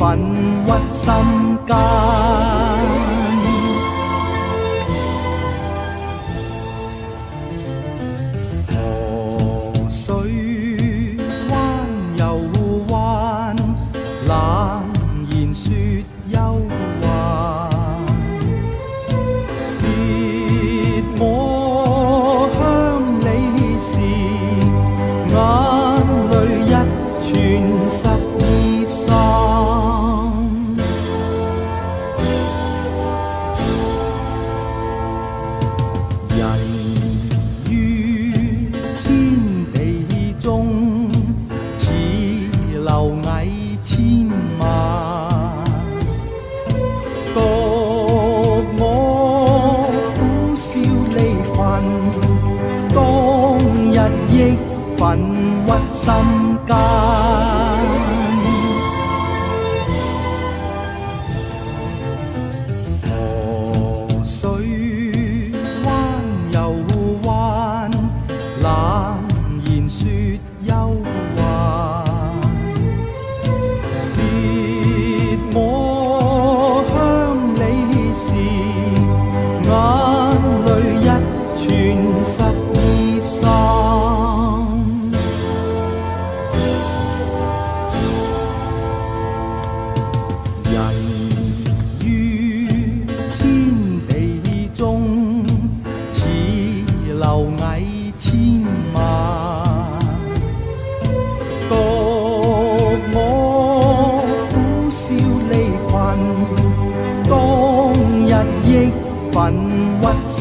奮屈心間。河水彎又彎，冷言説憂患。別我鄉里事，眼淚一傳十二三。人於天地中，似螻蟻千萬。獨我苦笑離群，當日亦奮屈心間。河水彎又彎，冷言説憂患。別我鄉里事，眼淚一傳十二三。人於天地中，似螻蟻千萬。獨我苦笑離群，當日亦奮屈心